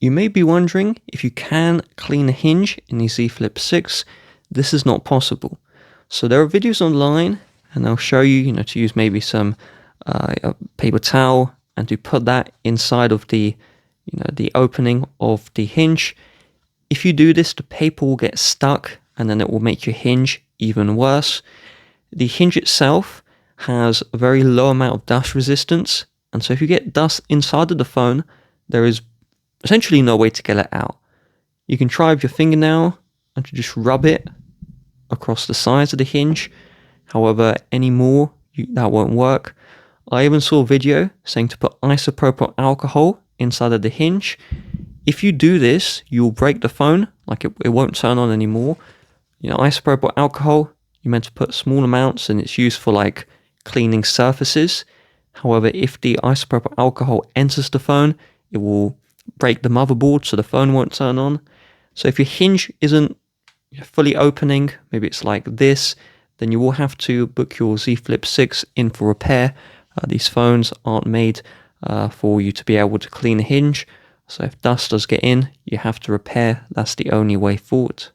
You may be wondering if you can clean a hinge in the Z Flip 6. This is not possible. So there are videos online, and they'll show you, to use maybe some a paper towel and to put that inside of the, the opening of the hinge. If you do this, the paper will get stuck, and then it will make your hinge even worse. The hinge itself has a very low amount of dust resistance, and so if you get dust inside of the phone, there is essentially no way to get it out. You can try with your fingernail and to just rub it across the sides of the hinge. However, any more, that won't work. I even saw a video saying to put isopropyl alcohol inside of the hinge. If you do this, you'll break the phone, like it won't turn on anymore. Isopropyl alcohol, you're meant to put small amounts, and it's used for like cleaning surfaces. However, if the isopropyl alcohol enters the phone, it will break the motherboard, so the phone won't turn on. So if your hinge isn't fully opening, maybe it's like this, then you will have to book your Z Flip 6 in for repair. These phones aren't made for you to be able to clean a hinge. So if dust does get in, you have to repair. That's the only way forward.